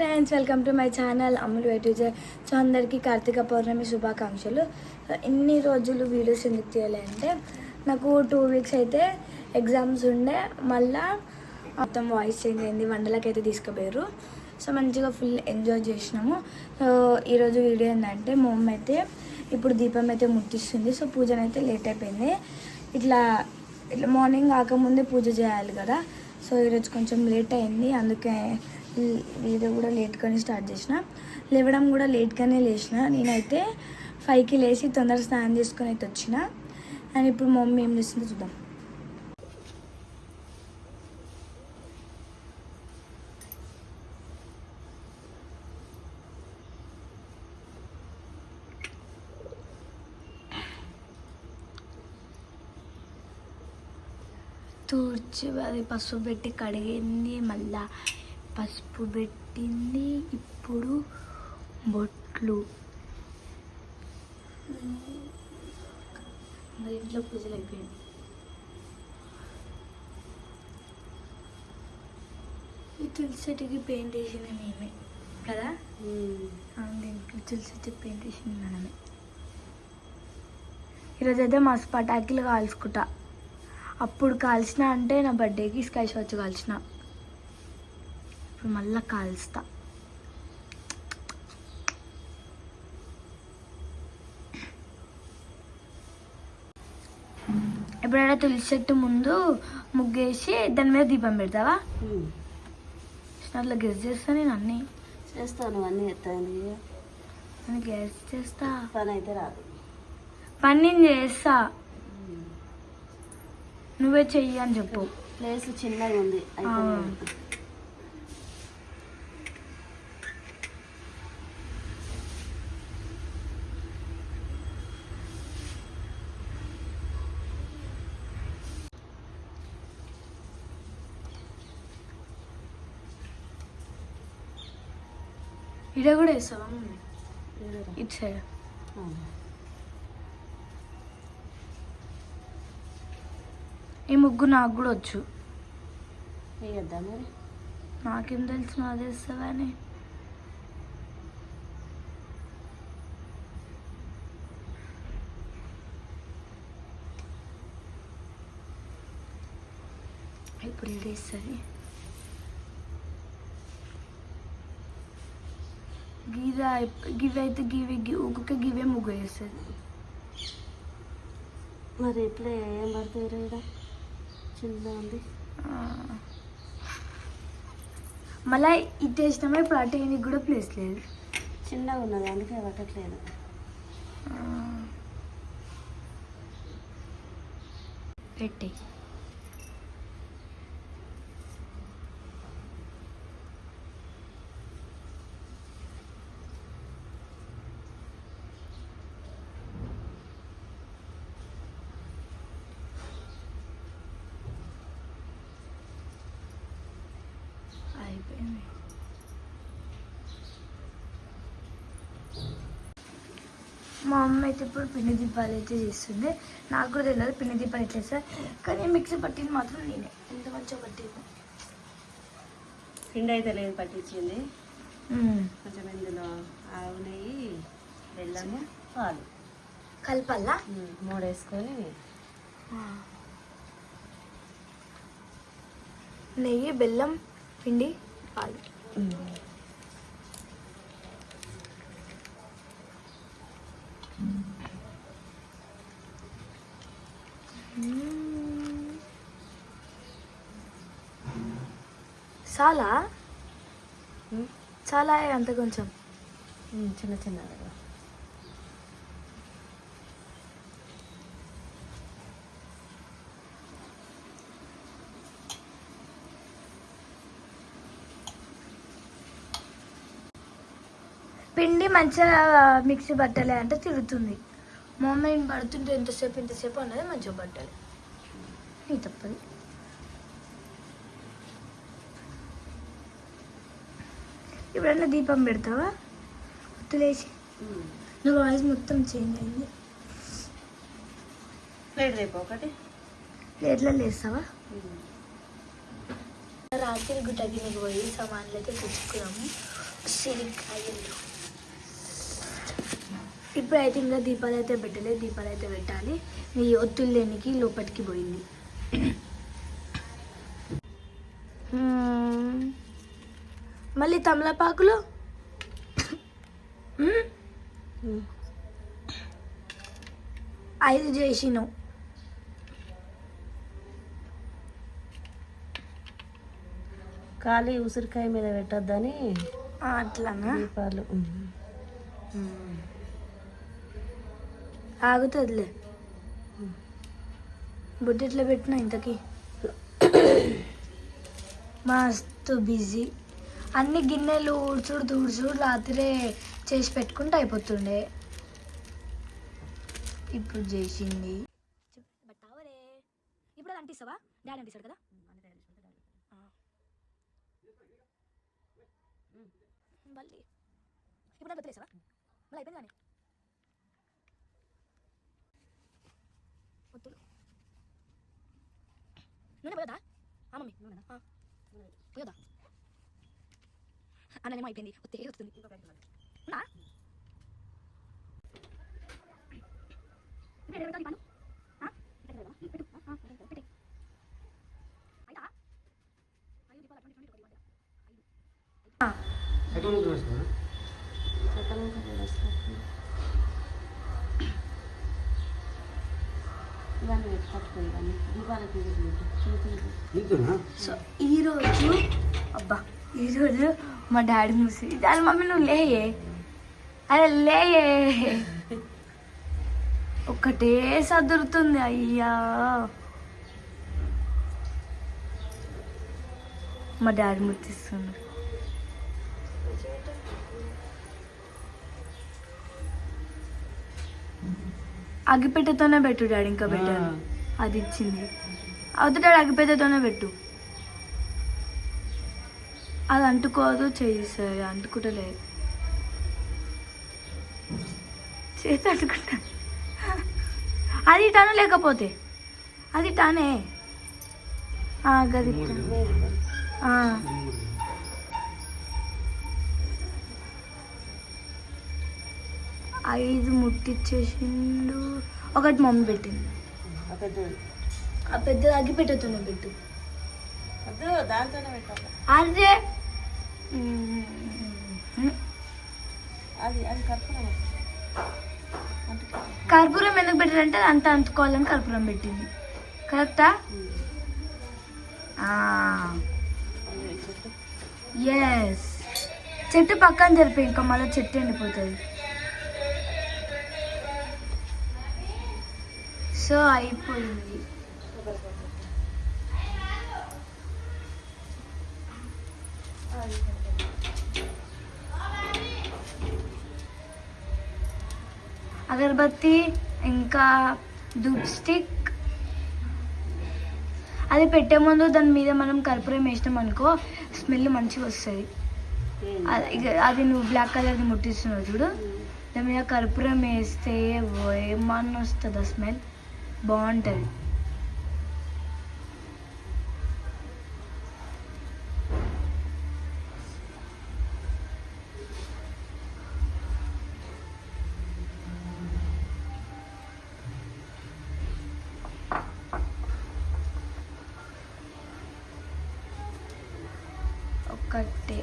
Friends, welcome to my channel Ammulu వెయిటేజర్. So అందరికీ కార్తీక పౌర్ణమి శుభాకాంక్షలు. ఇన్ని రోజులు వీడియోస్ ఎందుకు తీయాలి అంటే నాకు 2 వీక్స్ అయితే ఎగ్జామ్స్ ఉండే, మళ్ళీ మొత్తం వాయిస్ చేంజ్ అయింది. వండలకి అయితే తీసుకుపోయారు. సో మంచిగా ఫుల్ ఎంజాయ్ చేసినాము. సో ఈరోజు వీడియో ఏంటంటే మా మమ్మీ అయితే ఇప్పుడు దీపం అయితే ముట్టిస్తుంది. సో పూజన అయితే లేట్ అయిపోయింది. ఇట్లా మార్నింగ్ కాకముందే పూజ చేయాలి కదా. సో ఈరోజు కొంచెం లేట్ అయింది, అందుకే వీడియో కూడా లేట్గానే స్టార్ట్ చేసిన. లేవడం కూడా లేట్గానే లేచిన. నేనైతే 5కి లేచి తొందరగా స్నానం చేసుకొని అయితే వచ్చిన. అండ్ ఇప్పుడు మా మమ్మీ ఏం చేస్తుందో చూద్దాం. తూర్చి అది పసుపు పెట్టి కడిగింది, మళ్ళా పసుపు పెట్టింది. ఇప్పుడు బొట్లు, ఇంట్లో పూజలు అయిపోయింది. ఈ తులసి చెట్టుకి పెయింట్ వేసిన మేమే కదా. దీనికి తులసి చెట్టుకి పెయింట్ వేసింది మనమే. ఈరోజు అయితే మస్తు పటాకులు కాల్చుకుంటా. అప్పుడు కాల్చిన అంటే నా బర్త్డేకి స్కై షాట్స్ కాల్చిన. ఇప్పుడు మళ్ళీ కాల్స్తా. ఎప్పుడైనా తులసి చెట్టు ముందు ముగ్గేసి దాని మీద దీపం పెడతావా? అట్లా గెస్ చేస్తా. నేను అన్నీ చేస్తాను, అన్నీ చేస్తాను. గెస్ చేస్తా. పని అయితే రాదు. పని నేను చేస్తా, నువ్వే చెయ్యి అని చెప్పు. ప్లేస్ చిన్నగా ఉంది. ఇడ కూడా వేస్తావా ఇటు సైడ్? ఈ ముగ్గు నాకు కూడా వచ్చు. వేయద్దా మరి? నాకేం తెలుసు, నా చేస్తావా అని. ఇప్పుడు ఇది వేస్తుంది. గివి అయితే ఊకే గివే ముగ్గు వేస్తుంది. మరి ఇట్లా ఏం పడుతుంది? ఇక్కడ చిన్న ఉంది. మళ్ళీ ఇటు వేసినామా, ఇప్పుడు అటు వేయడానికి కూడా ప్లేస్ లేదు. చిన్నగా ఉన్నది, అందుకే పట్టట్లేదు. పెట్టి అయిపోయింది. మా అమ్మ అయితే ఇప్పుడు పిండి దీపాలు అయితే చేస్తుంది. నాకు కూడా తెలియదు పిండి దీపాలు ఎట్లా వేస్తారు, కానీ మిక్సీ పట్టింది మాత్రం నేనే. ఎంత మంచిగా పట్టింది. పిండి అయితే లేదు, పట్టించింది. కొంచెం ఇందులో ఆవు నెయ్యి, బెల్లము, పాలు కలపల్లా 3 వేసుకొని, నెయ్యి, బెల్లం, పిండి, పాలు. చాలా చాలా అంత కొంచెం చిన్న చిన్న పిండి మంచిగా మిక్సీ పట్టాలి అంటే తిరుగుతుంది. మా అమ్మ నేను పడుతుంటే ఎంతసేపు అన్నది మంచిగా పట్టాలి. నీ తప్పది. ఇప్పుడన్నా దీపం పెడతావా? లేచి నా వాయిస్ మొత్తం చేంజ్ అయింది. ప్లేట్ రేపు ఒకటి ప్లేట్లో లేస్తావా? రాత్రి గుట్టకి నీకు పోయి సామాన్లు అయితే తెచ్చుకున్నాము. సిరికాయలు. ఇప్పుడైతే ఇంకా దీపాలు అయితే పెట్టలేదు, దీపాలు అయితే పెట్టాలి. ఈ ఒత్తులు లేనికి లోపలికి పోయింది. మళ్ళీ తమలపాకులు 5 చేసినావు. ఖాళీ ఉసిరికాయ మీద పెట్టొద్దని అట్లానా? దీపాలు. ఆగుతుందిలే. బుడ్డెట్లో పెట్టినా ఇంతకి మస్తు బిజీ. అన్ని గిన్నెలు ఊడ్చుడు తుడుచుడు రాత్రే చేసి పెట్టుకుంటే అయిపోతుండే. ఇప్పుడు చేసింది. ఇప్పుడు అది అంటిస్తావా? డాడీ అంటిస్తాడు కదా. మళ్ళీ ఇప్పుడు అది వదిలేసావా? మళ్ళీ అయిపోయింది కానీ వద్దులు నూనె పోయొద్దా? మమ్మీ పోయొద్దా? అన్ననేమో అయిపోయింది, వస్తే వస్తుంది. నా సో ఈరోజు మా డాడీ మూసి దాని మమ్మీ నువ్వు లేయే, అరే లేయే, ఒక్కటే సదురుతుంది. అయ్యా మా డాడీ ముట్టిస్తున్నారు. అగ్గిపెట్టెతోనే పెట్టు డాడీ, ఇంకా పెట్టాను. అది ఇచ్చింది అవుతుంది డాడీ, అగ్గిపెట్టెతోనే పెట్టు. అది అంటుకోదు, చేయిస్తుంది అంటుకుంటలేదు, చేతి అంటుకుంటా. అది టాను లేకపోతే అది టానే గది 5 ముట్టిచ్చేసిండు. ఒకటి మమ్మీ పెట్టింది. ఆ పెద్ద అగ్గిపెట్టెతోనే పెట్టు. అదే కర్పూరం ఎందుకు పెట్టారంటే అంత అంటుకోవాలని కర్పూరం పెట్టింది. కరెక్టా? ఎస్. చెట్టు పక్కన జరిపి, ఇంకా మళ్ళీ చెట్టు ఎండిపోతుంది. సో అయిపోయింది. అగరబత్తి ఇంకా ధూప్ స్టిక్ అది పెట్టే ముందు దాని మీద మనం కర్పూరం వేసినాం అనుకో, స్మెల్ మంచిగా వస్తుంది. అది నువ్వు బ్లాక్ కలర్ది ముట్టిస్తున్నావు చూడు, దాని మీద కర్పూరం వేస్తే ఏమన్నా వస్తుంది, ఆ స్మెల్ బాగుంటుంది. ఒక్కటే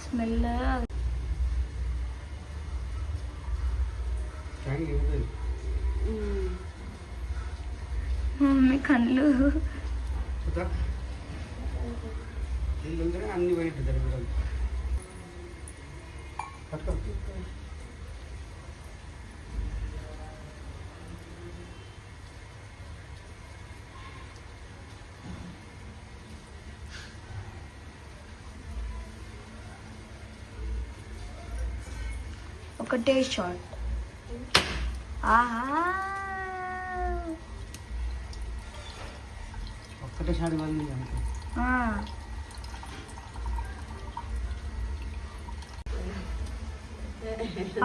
స్మెల్. మమ్మీ కళ్ళు అన్ని ఒకటే షాట్. ఆహా, ఒక్కటే షాట్ వాళ్ళు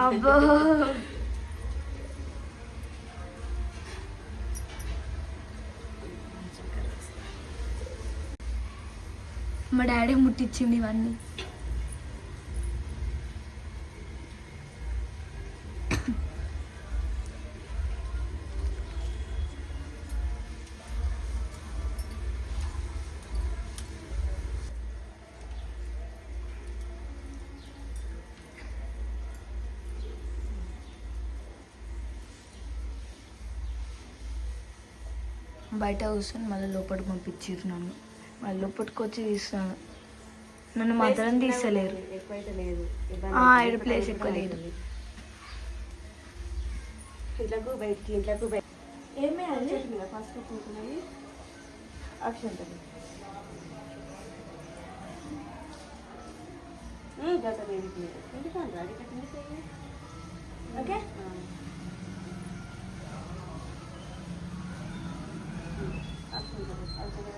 అబ్బో. మా డాడీ ముట్టించింది ఇవన్నీ. బయట కూర్చొని మళ్ళీ లోపలికి పంపించారు నన్ను. మళ్ళీ లోపలికి వచ్చి తీస్తున్నాను. నన్ను మాత్రం తీస్తలేరు. ఎక్కువైతే లేదు, ఇక్కడ ప్లేస్ ఎక్కువ లేదు. ఇంట్లోకి బయటికి, ఇంట్లోకి బయట ఏమే అది పసుపు కుంకుమని అక్షంతలు గత వేడికి ఎందుకంటే రెడీ కట్టింది. ఓకే అక్షంతలు అక్షంతలు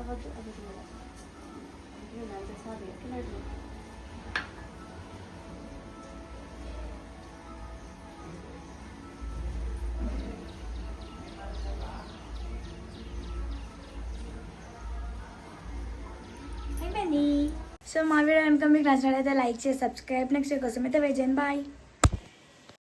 అవ్వద్దు, అవ్వదు కదా. సారీ ఎట్లా అయిపోయింది. సో మా వీడియో కనుక మీకు నచ్చినట్లయితే లైక్ చేసి సబ్స్క్రైబ్. నెక్స్ట్ కోసం అయితే వెయిట్ చేయండి. బాయ్.